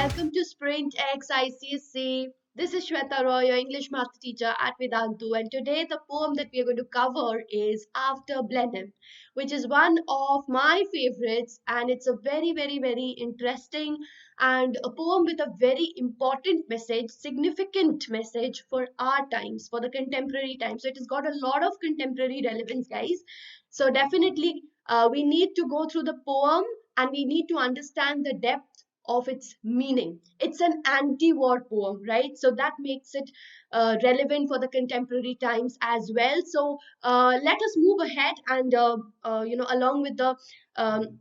welcome to Sprint X ICSE. This is Sweta, your English math teacher at Vedantu, and today the poem that we are going to cover is After Blenheim, which is one of my favorites, and it's a very interesting and a poem with a very important message, significant message for our times, for the contemporary times. So it has got a lot of contemporary relevance, guys. So definitely, we need to go through the poem and we need to understand the depth of its meaning. It's an anti-war poem, right? So that makes it relevant for the contemporary times as well. So let us move ahead and along with the um,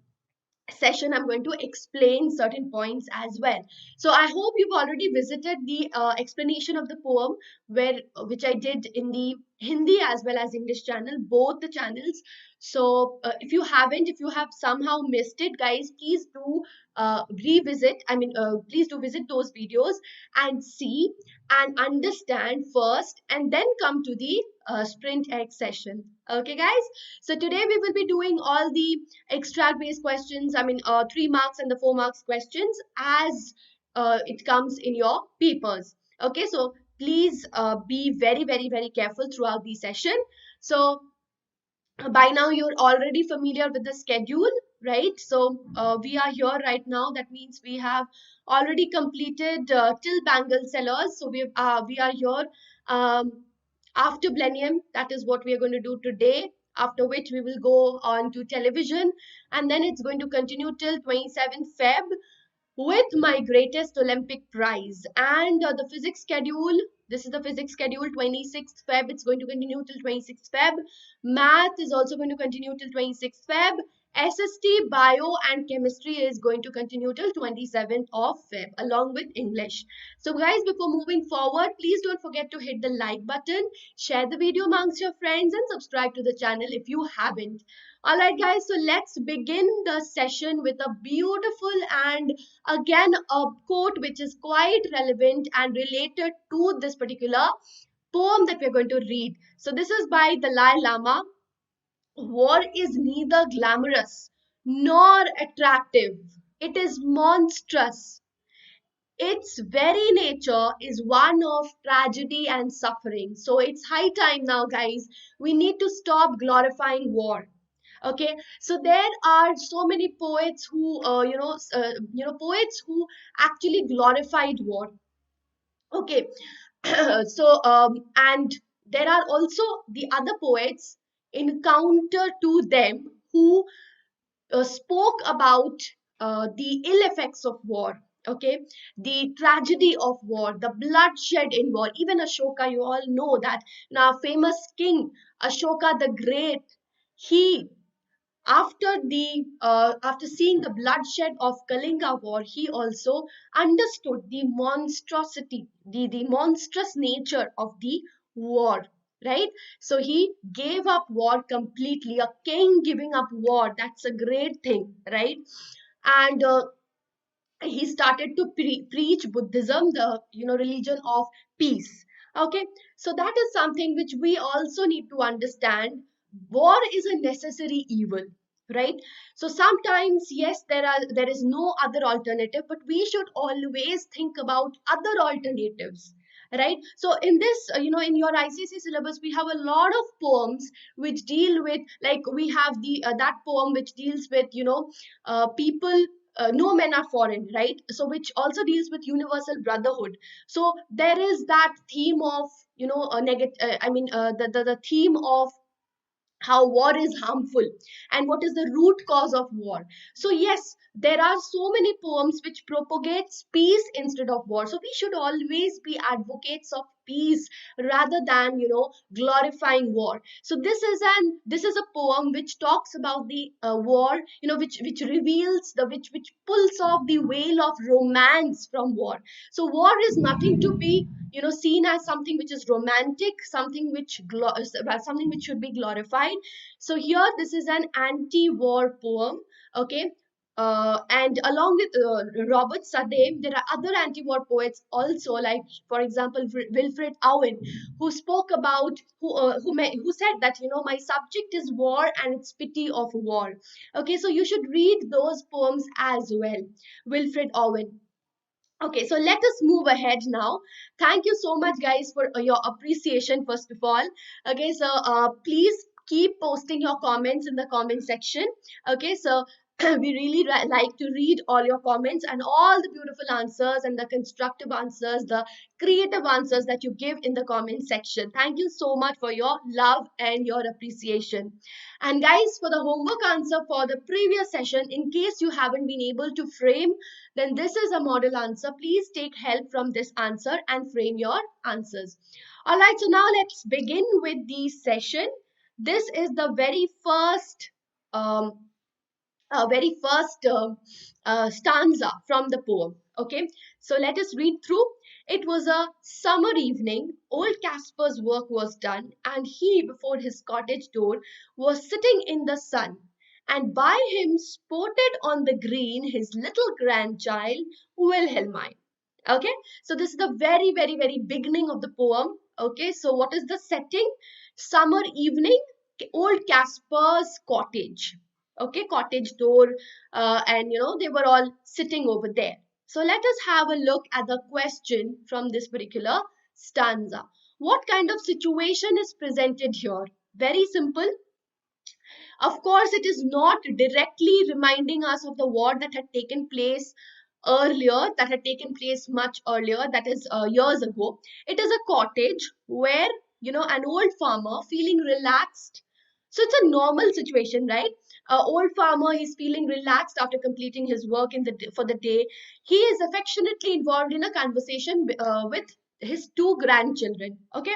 session, I'm going to explain certain points as well. So I hope you've already visited the explanation of the poem, which I did in the Hindi as well as English channel, both the channels. So if you haven't, if you have somehow missed it, guys, please do revisit. Please do visit those videos and see and understand first, and then come to the Sprint X session. Okay, guys. So today we will be doing all the extract based questions, 3 marks and the 4 marks questions as it comes in your papers. Okay, so please be very careful throughout the session. So by now you're already familiar with the schedule, right? So we are here right now. That means we have already completed till Bangle sellers. So we are here um, after Blenheim. That is what we are going to do today. After which we will go on to television, and then it's going to continue till 27th Feb with my greatest Olympic prize. And the physics schedule, this is the physics schedule, 26th Feb, it's going to continue till 26th Feb. Math is also going to continue till 26th Feb. SST, Bio and Chemistry is going to continue till 27th of Feb along with English. So guys, before moving forward, please don't forget to hit the like button, share the video amongst your friends and subscribe to the channel if you haven't. Alright guys, so let's begin the session with a beautiful and again a quote which is quite relevant and related to this particular poem that we're going to read. So this is by Dalai Lama. War is neither glamorous nor attractive. It is monstrous. Its very nature is one of tragedy and suffering. So it's high time now, guys. We need to stop glorifying war. Okay, so there are so many poets who poets who actually glorified war. Okay, and there are also the other poets in counter to them who spoke about the ill effects of war. Okay, the tragedy of war, the bloodshed in war. Even Ashoka, you all know that now famous king Ashoka the Great, he after seeing the bloodshed of Kalinga war, he also understood the monstrosity, the monstrous nature of the war, right? So he gave up war completely. A king giving up war, that's a great thing, right? And he started to preach Buddhism, the religion of peace. Okay, so that is something which we also need to understand. War is a necessary evil, right? So sometimes, yes, there is no other alternative, but we should always think about other alternatives, right? So in this in your ICC syllabus we have a lot of poems which deal with, like we have the that poem which deals with people, no men are foreign, right? So which also deals with universal brotherhood. So there is that theme of a negative the theme of how war is harmful and what is the root cause of war. So yes, there are so many poems which propagates peace instead of war. So we should always be advocates of peace rather than glorifying war. So this is a poem which talks about the war, which reveals the which pulls off the veil of romance from war. So war is nothing to be seen as something which is romantic, something which should be glorified. So here this is an anti-war poem. Okay, and along with Robert Southey, there are other anti-war poets also, like for example Wilfred Owen, who spoke about who said that my subject is war and its pity of war. Okay, so you should read those poems as well. Wilfred Owen. Okay, so let us move ahead now. Thank you so much, guys, for your appreciation, first of all. Okay, so please keep posting your comments in the comment section. Okay, so we really like to read all your comments and all the beautiful answers and the constructive answers, the creative answers that you give in the comment section. Thank you so much for your love and your appreciation. And guys, for the homework answer for the previous session, in case you haven't been able to frame, then this is a model answer. Please take help from this answer and frame your answers. All right, so now let's begin with the session. This is the um, very first stanza from the poem. Okay, so let us read through. It was a summer evening. Old Caspar's work was done, and he, before his cottage door, was sitting in the sun. And by him sported on the green his little grandchild, Wilhelmine. Okay, so this is the very beginning of the poem. Okay, so what is the setting? Summer evening, old Caspar's cottage. Okay, cottage door, and they were all sitting over there. So let us have a look at the question from this particular stanza. What kind of situation is presented here? Very simple. Of course, it is not directly reminding us of the war that had taken place earlier, that had taken place much earlier, that is years ago. It is a cottage where, an old farmer feeling relaxed. So it's a normal situation, right? Old farmer, he's feeling relaxed after completing his work for the day. He is affectionately involved in a conversation with his two grandchildren. Okay,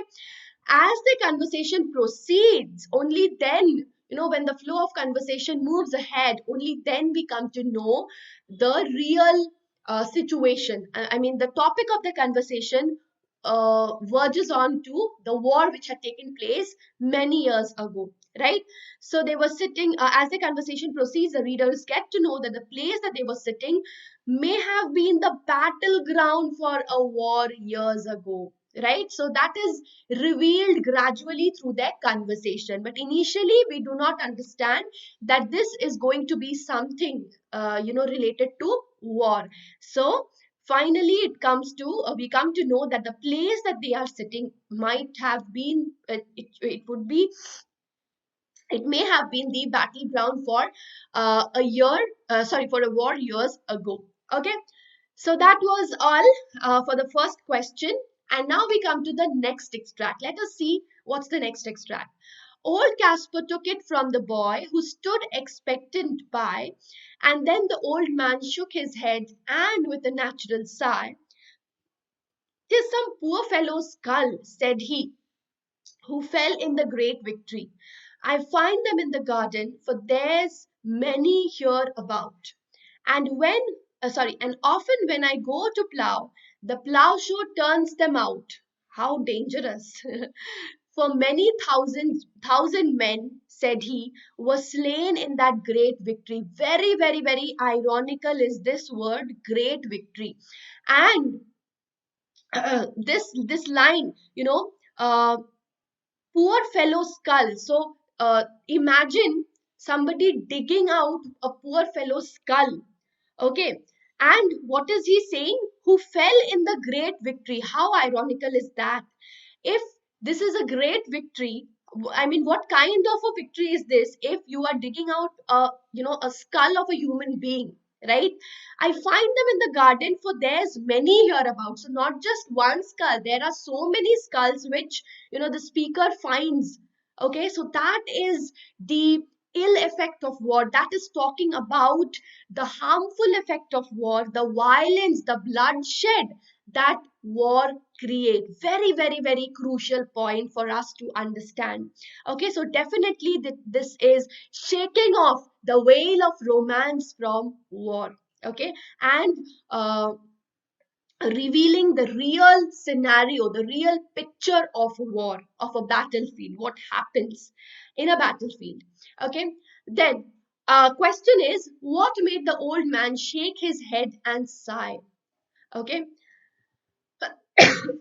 as the conversation proceeds, only then, when the flow of conversation moves ahead, only then we come to know the real situation. I mean, the topic of the conversation verges on to the war which had taken place many years ago, right? So they were sitting, as the conversation proceeds, the readers get to know that the place that they were sitting may have been the battleground for a war years ago, right? So that is revealed gradually through their conversation, but initially we do not understand that this is going to be something related to war. So finally it comes to we come to know that the place that they are sitting might have been it would be, it may have been the battleground for for a war years ago. Okay, so that was all for the first question. And now we come to the next extract. Let us see what's the next extract. Old Caspar took it from the boy who stood expectant by, and then the old man shook his head and, with a natural sigh, "'Tis some poor fellow's skull," said he, "who fell in the great victory. I find them in the garden, for there's many here about. And and often when I go to plough, the ploughshare turns them out. How dangerous! For many thousand men," said he, "were slain in that great victory." Very ironical is this word, great victory. And this line, poor fellow skull. So imagine somebody digging out a poor fellow skull. Okay. And what is he saying? Who fell in the great victory. How ironical is that? If this is a great victory, I mean, what kind of a victory is this if you are digging out a skull of a human being, right? I find them in the garden, for there's many hereabouts. So not just one skull, there are so many skulls which the speaker finds. Okay, so that is the ill effect of war. That is talking about the harmful effect of war, the violence, the bloodshed that war create. Very crucial point for us to understand. Okay, so definitely this is shaking off the veil of romance from war. Okay, and revealing the real scenario, the real picture of war, of a battlefield, what happens in a battlefield. Okay, then question is, what made the old man shake his head and sigh? Okay,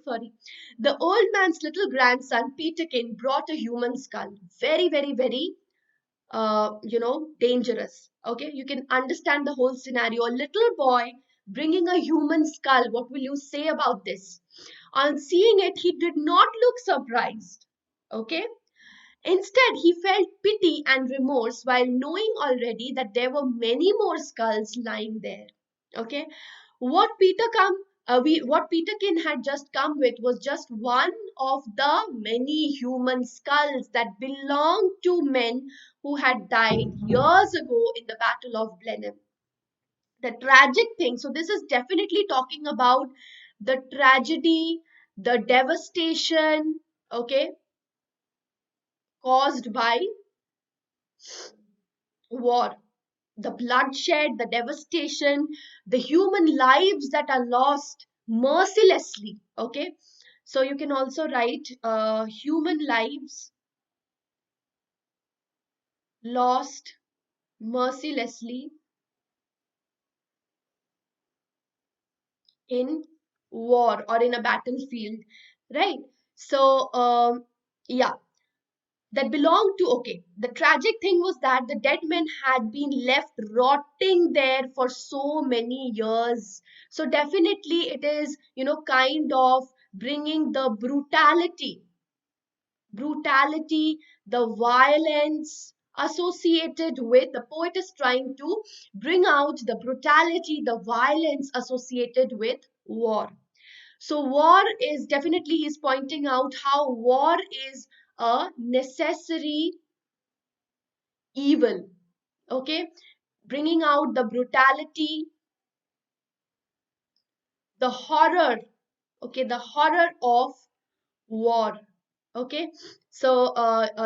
sorry. The old man's little grandson Peterkin brought a human skull. Very dangerous. Okay, you can understand the whole scenario. A little boy bringing a human skull. What will you say about this? On seeing it, he did not look surprised. Okay. Instead, he felt pity and remorse while knowing already that there were many more skulls lying there. Okay, what what Peterkin had just come with was just one of the many human skulls that belonged to men who had died years ago in the Battle of Blenheim. The tragic thing. So this is definitely talking about the tragedy, the devastation. Okay, caused by war, the bloodshed, the devastation, the human lives that are lost mercilessly. Okay, so you can also write human lives lost mercilessly in war or in a battlefield, right? So, yeah, that belonged to, okay, the tragic thing was that the dead men had been left rotting there for so many years. So definitely it is, kind of bringing the brutality, the violence associated with, the poet is trying to bring out the brutality, the violence associated with war. So war is definitely, he's pointing out how war is a necessary evil. Okay, bringing out the brutality, the horror. Okay, the horror of war. Okay, so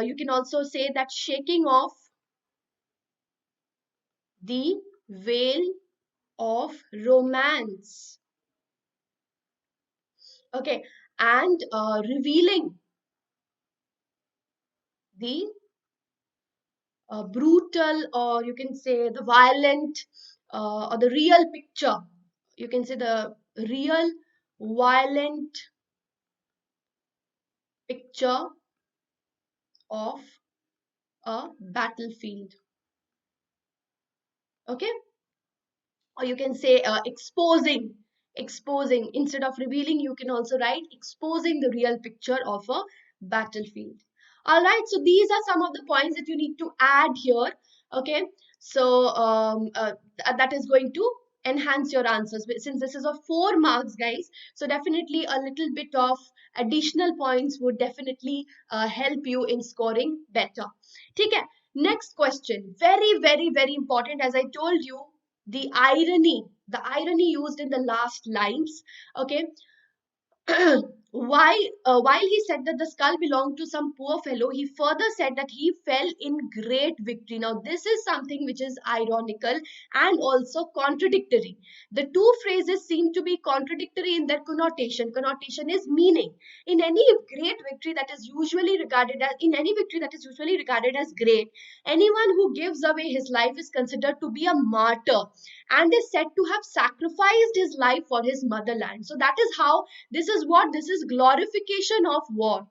you can also say that shaking off the veil of romance. Okay, and revealing the brutal, or you can say the violent, or the real picture. You can say the real violent picture of a battlefield. Okay, or you can say exposing instead of revealing. You can also write exposing the real picture of a battlefield. All right, so these are some of the points that you need to add here. Okay, so that is going to enhance your answers. But since this is of 4 marks, guys, so definitely a little bit of additional points would definitely help you in scoring better. Okay, next question, very very very important. As I told you, the irony used in the last lines. Okay, while he said that the skull belonged to some poor fellow, he further said that he fell in great victory. Now, this is something which is ironical and also contradictory. The two phrases seem to be contradictory in their connotation. Connotation is meaning. In any victory that is usually regarded as great, anyone who gives away his life is considered to be a martyr and is said to have sacrificed his life for his motherland. So that is how, this is glorification of war.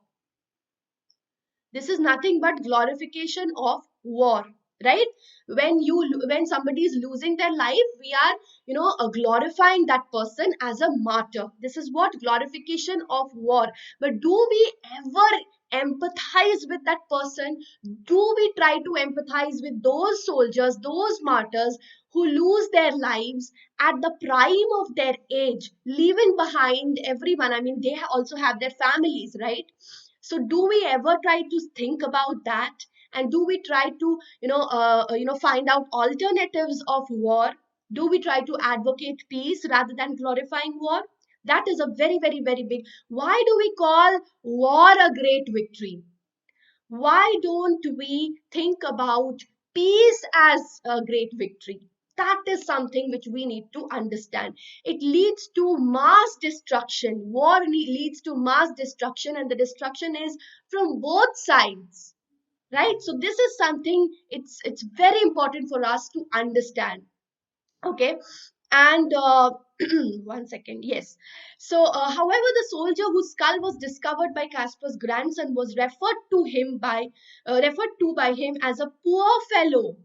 This is nothing but glorification of war, right? When somebody is losing their life, we are glorifying that person as a martyr. This is what glorification of war. But do we ever empathize with that person? Do we try to empathize with those soldiers, those martyrs who lose their lives at the prime of their age, leaving behind everyone? I mean, they also have their families, right? So do we ever try to think about that? And do we try to find out alternatives of war? Do we try to advocate peace rather than glorifying war? That is a very very very big. Why do we call war a great victory? Why don't we think about peace as a great victory? That is something which we need to understand. It leads to mass destruction. War leads to mass destruction, and the destruction is from both sides, right? So this is something, it's very important for us to understand. Okay, and one second, yes. So however, the soldier whose skull was discovered by Caspar's grandson was referred to by him as a poor fellow.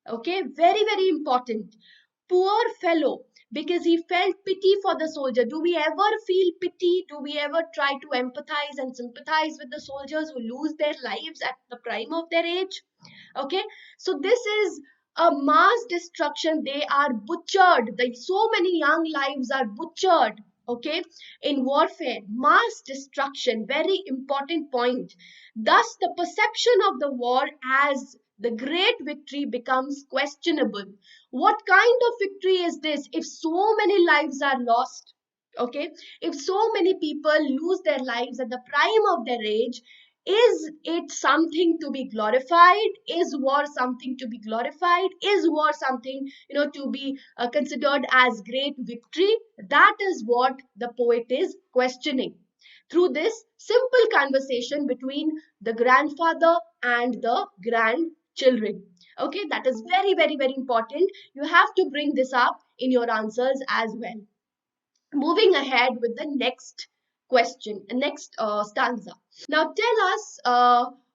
Okay, very very important, poor fellow, because he felt pity for the soldier. Do we ever feel pity? Do we ever try to empathize and sympathize with the soldiers who lose their lives at the prime of their age? Okay, so this is a mass destruction. They are butchered. So many young lives are butchered, okay, in warfare. Mass destruction, very important point. Thus the perception of the war as the great victory becomes questionable. What kind of victory is this if so many lives are lost? Okay, if so many people lose their lives at the prime of their age, is it something to be glorified? Is war something to be glorified? Is war something, to be considered as great victory? That is what the poet is questioning through this simple conversation between the grandfather and the grandchildren. Okay, that is very, very, very important. You have to bring this up in your answers as well. Moving ahead with the next question, next stanza. Now tell us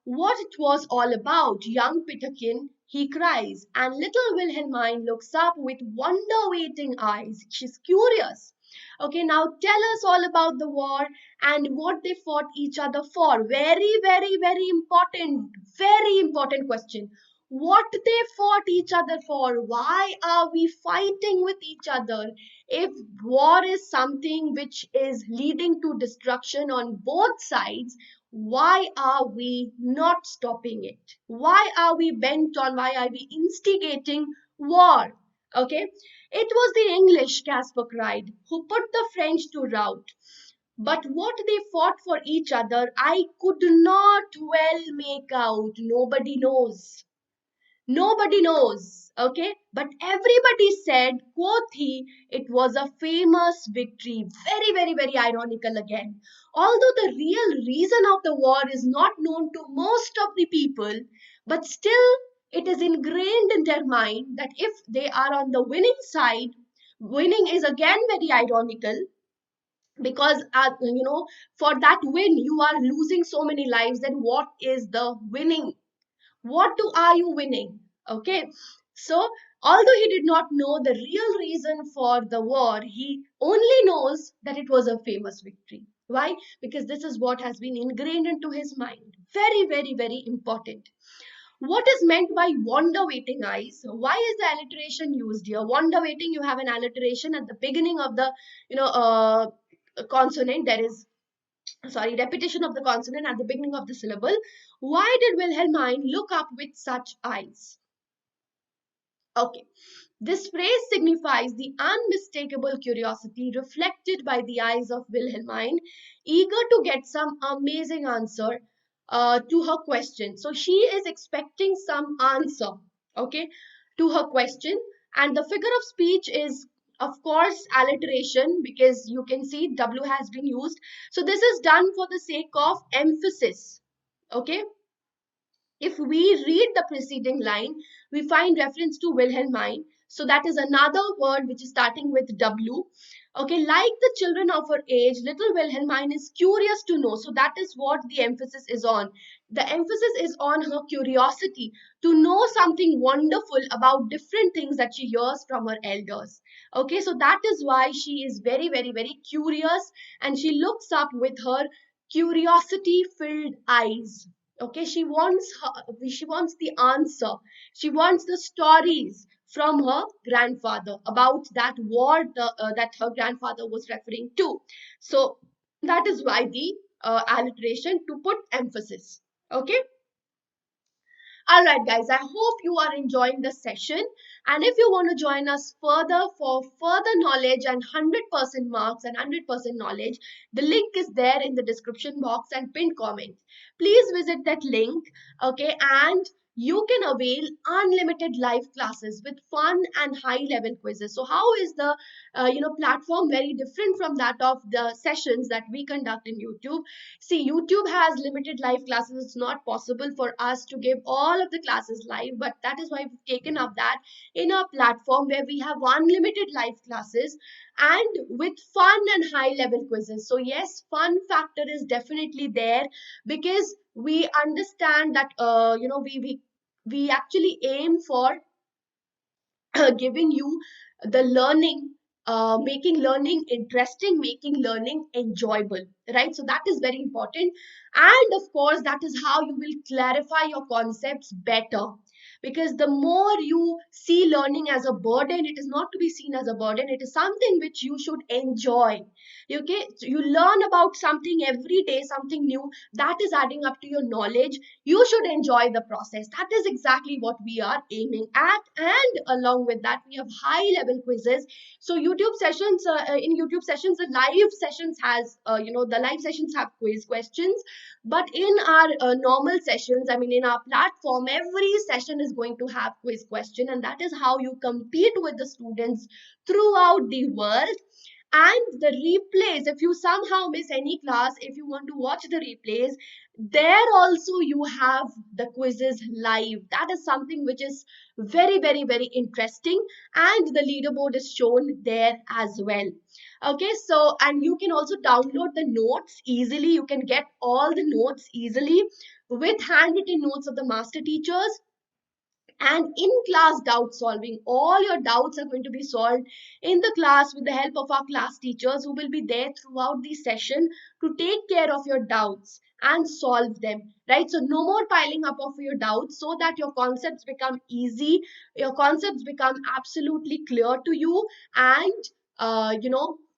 what it was all about. Young Peterkin, he cries, and little Wilhelmine looks up with wonder-waiting eyes. She's curious. Okay, now tell us all about the war and what they fought each other for. Very, very, very important question. What they fought each other for? Why are we fighting with each other? If war is something which is leading to destruction on both sides, why are we not stopping it? Why are we bent on, why are we instigating war? Okay, it was the English, Casper cried, who put the French to rout. But what they fought for each other, I could not well make out. Nobody knows. Nobody knows, okay? But everybody said, quoth he, it was a famous victory. Very, very, very ironical again. Although the real reason of the war is not known to most of the people, but still it is ingrained in their mind that if they are on the winning side, winning is again very ironical because, for that win, you are losing so many lives. Then what is the winning? Are you winning? Okay, so although he did not know the real reason for the war, he only knows that it was a famous victory. Why? Because this is what has been ingrained into his mind. Very, very, very important. What is meant by wonder waiting eyes? Why is the alliteration used here? Wonder waiting, you have an alliteration at the beginning of the, consonant. There is, repetition of the consonant at the beginning of the syllable. Why did Wilhelmine look up with such eyes? Okay, this phrase signifies the unmistakable curiosity reflected by the eyes of Wilhelmine, eager to get some amazing answer to her question. So she is expecting some answer, okay, to her question. And the figure of speech is, of course, alliteration, because you can see W has been used. So this is done for the sake of emphasis, okay. If we read the preceding line, we find reference to Wilhelmine. So that is another word which is starting with W. Okay, like the children of her age, little Wilhelmine is curious to know. So that is what the emphasis is on. The emphasis is on her curiosity to know something wonderful about different things that she hears from her elders. Okay, so that is why she is very, very, very curious, and she looks up with her curiosity filled eyes. Okay, she wants the answer. She wants the stories from her grandfather about that war that her grandfather was referring to. So that is why the alliteration, to put emphasis. Okay. All right, guys, I hope you are enjoying the session. And if you want to join us further for further knowledge and 100% marks and 100% knowledge, the link is there in the description box and pinned comment. Please visit that link, okay, and you can avail unlimited live classes with fun and high level quizzes. So how is the platform very different from that of the sessions that we conduct in YouTube? See, YouTube has limited live classes. It's not possible for us to give all of the classes live, but that is why we've taken up that in our platform where we have unlimited live classes and with fun and high level quizzes. So yes, fun factor is definitely there because we understand that we actually aim for giving you the learning making learning interesting, making learning enjoyable, right? So that is very important. And of course, that is how you will clarify your concepts better. Because the more you see learning as a burden, it is not to be seen as a burden, it is something which you should enjoy. Okay, so you learn about something every day, something new that is adding up to your knowledge. You should enjoy the process. That is exactly what we are aiming at. And along with that, we have high level quizzes. So YouTube sessions, in YouTube sessions, the live sessions has, the live sessions have quiz questions. But in our normal sessions, I mean, in our platform, every session is going to have quiz question, and that is how you compete with the students throughout the world. And the replays, if you somehow miss any class, if you want to watch the replays, there also you have the quizzes live. That is something which is very, very, very interesting, and the leaderboard is shown there as well. Okay, so and you can also download the notes easily. You can get all the notes easily with handwritten notes of the master teachers. And in class doubt solving, all your doubts are going to be solved in the class with the help of our class teachers, who will be there throughout the session to take care of your doubts and solve them, right? So no more piling up of your doubts, so that your concepts become easy, your concepts become absolutely clear to you. And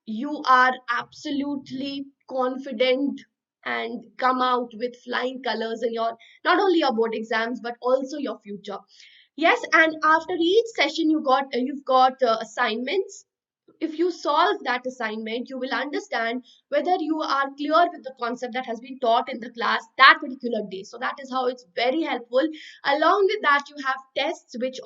you are absolutely confident and come out with flying colors in your, not only your board exams but also your future. Yes, and after each session, you've got assignments. If you solve that assignment, you will understand whether you are clear with the concept that has been taught in the class that particular day. So that is how it's very helpful. Along with that, you have tests which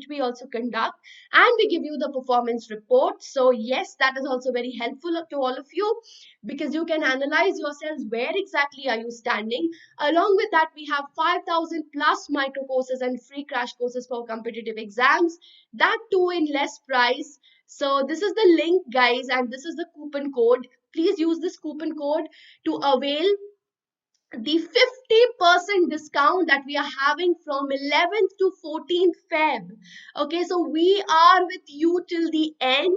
we also conduct, and we give you the performance report. So yes, that is also very helpful to all of you, because you can analyze yourselves where exactly are you standing. Along with that, we have 5,000 plus micro courses and free crash courses for competitive exams, that too in less price. So this is the link, guys, and this is the coupon code. Please use this coupon code to avail the 50% discount that we are having from 11th to 14th Feb. Okay, so we are with you till the end.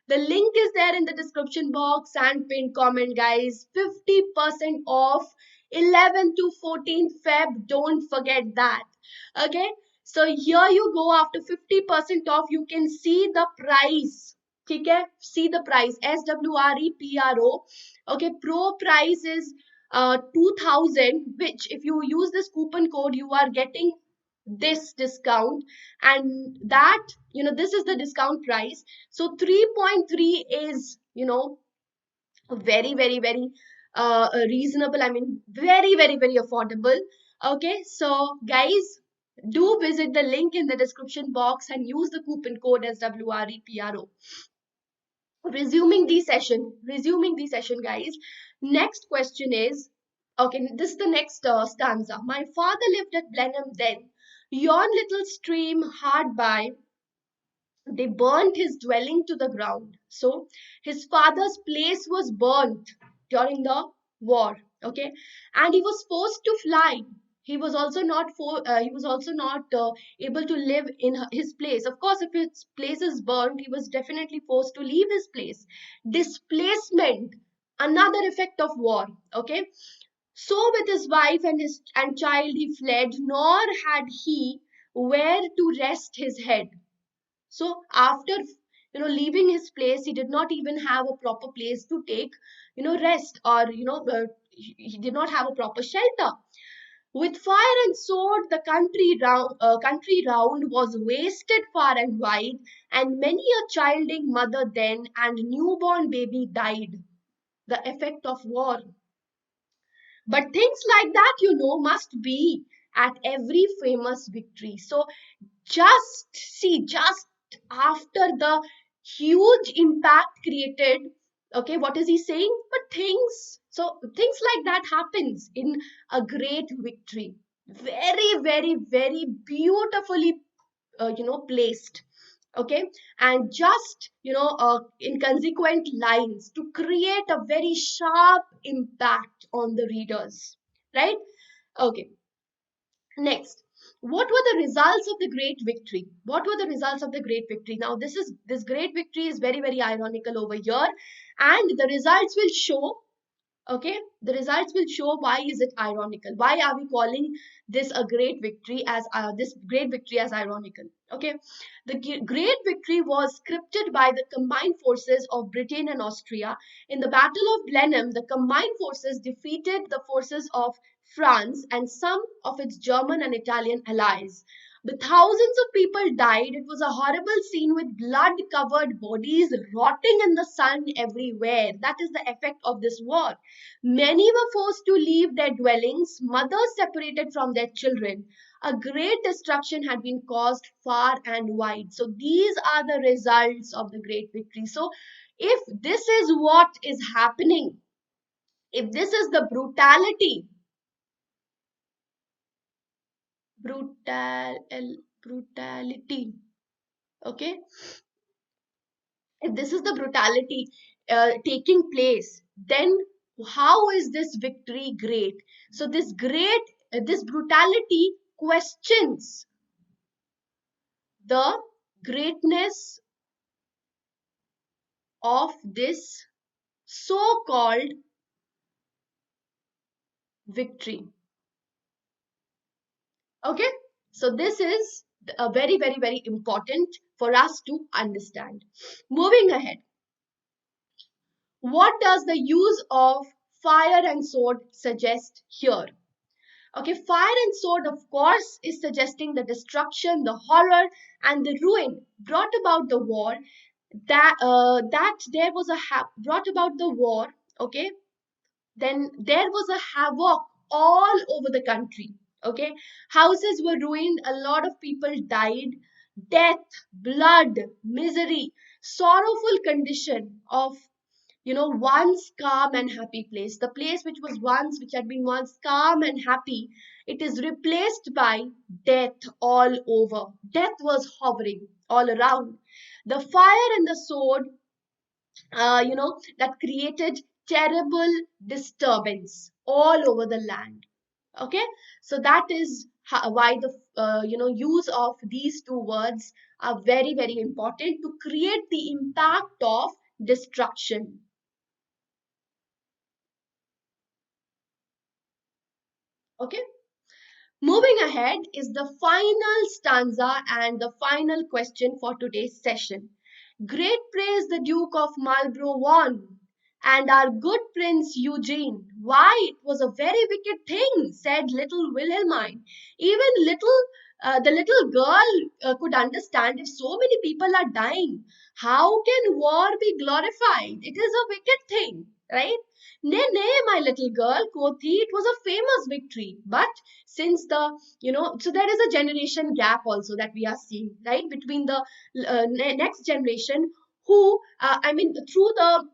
The link is there in the description box and pinned comment, guys. 50% off 11th to 14th Feb. Don't forget that. Okay, so here you go. After 50% off, you can see the price. Okay, see the price. SWREPRO. Okay, pro price is 2000, which if you use this coupon code, you are getting this discount. And that, this is the discount price. So 3.3 is, very, very, very reasonable. I mean, very, very, very affordable. Okay, so guys, do visit the link in the description box and use the coupon code SWREPRO. Resuming the session, guys. Next question is, okay, this is the next stanza. My father lived at Blenheim then, yon little stream hard by, they burnt his dwelling to the ground. So his father's place was burnt during the war. Okay, and he was forced to fly. He was also not able to live in his place. Of course, if his place is burnt, he was definitely forced to leave his place. Displacement, another effect of war. Okay, so with his wife and his and child he fled, nor had he where to rest his head. So after leaving his place, he did not even have a proper place to take rest, or he did not have a proper shelter. With fire and sword, the country round was wasted far and wide, and many a childing mother then and newborn baby died. The effect of war. But things like that, must be at every famous victory. So just after the huge impact created, okay, what is he saying? But things like that happens in a great victory. Very, very, very beautifully placed. Okay, and just inconsequent lines to create a very sharp impact on the readers, right? Okay, next. What were the results of the great victory? What were the results of the great victory? Now, this great victory is very, very ironical over here, and the results will show. Okay, the results will show why is it ironical. Why are we calling this a great victory as this great victory as ironical? Okay, the great victory was scripted by the combined forces of Britain and Austria. In the Battle of Blenheim, the combined forces defeated the forces of France and some of its German and Italian allies. But thousands of people died. It was a horrible scene with blood covered bodies rotting in the sun everywhere. That is the effect of this war. Many were forced to leave their dwellings, mothers separated from their children. A great destruction had been caused far and wide. So, these are the results of the great victory. So, if this is what is happening, if this is the brutality, okay, if this is the brutality taking place, then how is this victory great? So this brutality questions the greatness of this so-called victory. Okay, so this is a very, very, very important for us to understand. Moving ahead, what does the use of fire and sword suggest here? Okay, fire and sword, of course, is suggesting the destruction, the horror, and the ruin brought about the war. That there was a brought about the war. Okay, then there was a havoc all over the country. Okay, houses were ruined. A lot of people died. Death, blood, misery, sorrowful condition of once calm and happy place, the place which had been once calm and happy, it is replaced by death all over. Death was hovering all around. The fire and the sword, that created terrible disturbance all over the land. Okay, so that is why the use of these two words are very, very important to create the impact of destruction. Okay, moving ahead is the final stanza and the final question for today's session. Great praise the Duke of Marlborough won, and our good Prince Eugene. Why, it was a very wicked thing, said little Wilhelmine. Even the little girl could understand if so many people are dying. How can war be glorified? It is a wicked thing, right? Nay, nay, my little girl, quoth he, it was a famous victory. But since so there is a generation gap also that we are seeing, right, between the next generation who, through the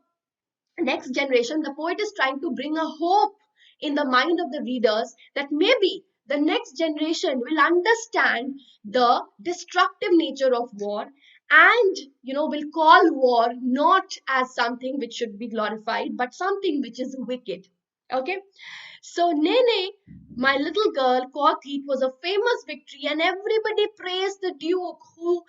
next generation, the poet is trying to bring a hope in the mind of the readers that maybe the next generation will understand the destructive nature of war and will call war not as something which should be glorified but something which is wicked. Okay, so Nene, my little girl, quoth it was a famous victory, and everybody praised the Duke who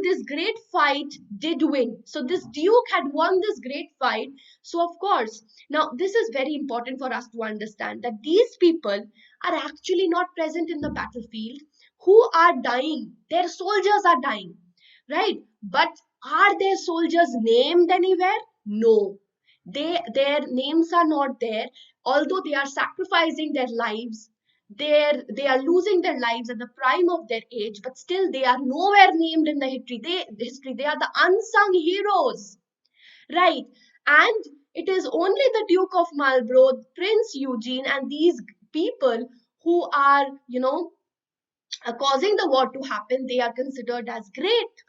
this great fight did win. So this Duke had won this great fight. So of course, now this is very important for us to understand that these people are actually not present in the battlefield. Who are dying? Their soldiers are dying, right? But are their soldiers named anywhere? No, their names are not there. Although they are sacrificing their lives, they are losing their lives at the prime of their age, but still they are nowhere named in the history. They are the unsung heroes, right? And it is only the Duke of Marlborough, Prince Eugene, and these people who are causing the war to happen. They are considered as great.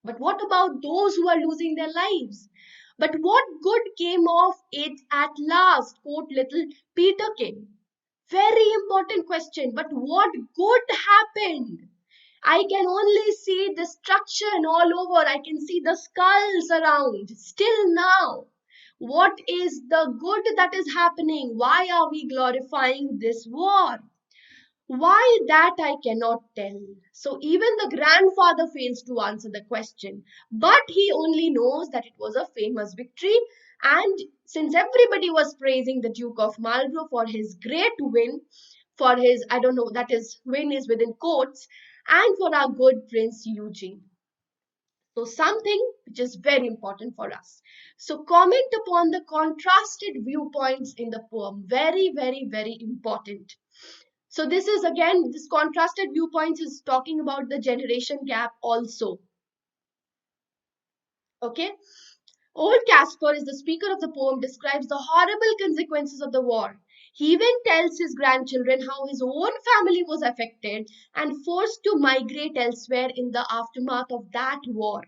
But what about those who are losing their lives? But what good came of it at last? Quote little Peterkin. Very important question. But what good happened? I can only see destruction all over. I can see the skulls around. Still now, what is the good that is happening? Why are we glorifying this war? Why that I cannot tell. So even the grandfather fails to answer the question, but he only knows that it was a famous victory. And since everybody was praising the Duke of Marlborough for his great win, for his, I don't know, that is win is within quotes, and for our good Prince Eugene. So something which is very important for us. So comment upon the contrasted viewpoints in the poem. Very, very, very important. So this is again, this contrasted viewpoints is talking about the generation gap also. Okay. Old Caspar is the speaker of the poem, describes the horrible consequences of the war. He even tells his grandchildren how his own family was affected and forced to migrate elsewhere in the aftermath of that war.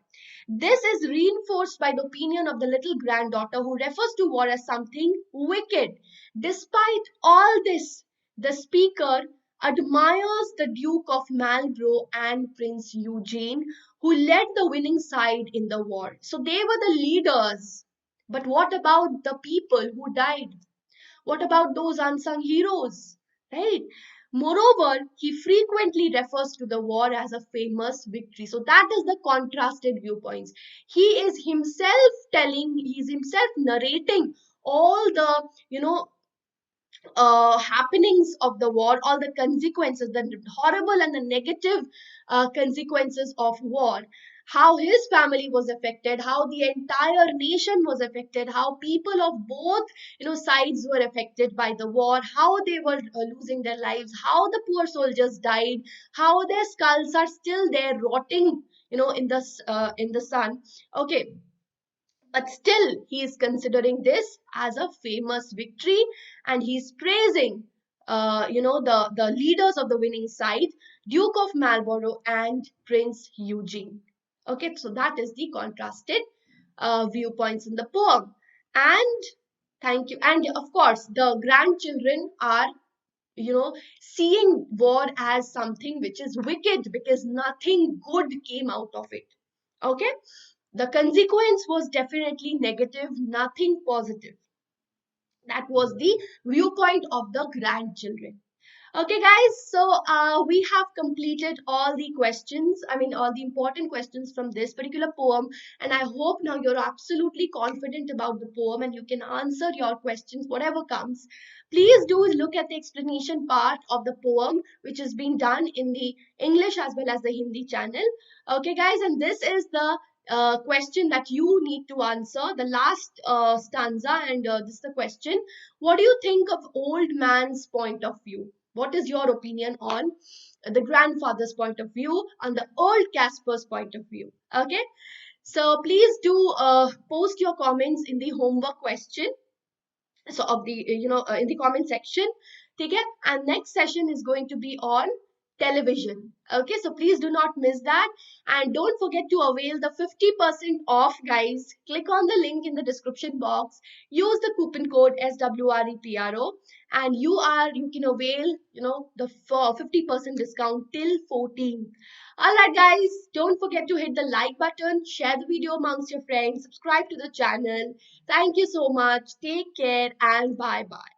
This is reinforced by the opinion of the little granddaughter who refers to war as something wicked. Despite all this, the speaker admires the Duke of Marlborough and Prince Eugene who led the winning side in the war. So they were the leaders. But what about the people who died? What about those unsung heroes? Right? Moreover, he frequently refers to the war as a famous victory. So that is the contrasted viewpoints. He is himself telling, he is himself narrating all the, happenings of the war, all the consequences, the horrible and the negative consequences of war, how his family was affected, how the entire nation was affected, how people of both sides were affected by the war, how they were losing their lives, how the poor soldiers died, how their skulls are still there rotting in the sun. Okay, but still, he is considering this as a famous victory, and he's praising, the leaders of the winning side, Duke of Marlborough and Prince Eugene. Okay, so that is the contrasted viewpoints in the poem. And thank you. And of course, the grandchildren are, seeing war as something which is wicked because nothing good came out of it. Okay, the consequence was definitely negative, nothing positive. That was the viewpoint of the grandchildren. Okay, guys, so we have completed all the questions, I mean, all the important questions from this particular poem, and I hope now you're absolutely confident about the poem and you can answer your questions, whatever comes. Please do look at the explanation part of the poem, which is being done in the English as well as the Hindi channel. Okay, guys, and this is the question that you need to answer, the last stanza, and this is the question. What do you think of old man's point of view? What is your opinion on the grandfather's point of view, on the old Casper's point of view? Okay, so please do post your comments in the homework question, so of the in the comment section. Okay, and next session is going to be on television. Okay, so please do not miss that, and don't forget to avail the 50% off, guys. Click on the link in the description box, use the coupon code SWREPRO, and you can avail the 50% discount till 14th. All right, guys, don't forget to hit the like button, share the video amongst your friends, subscribe to the channel. Thank you so much. Take care and bye bye.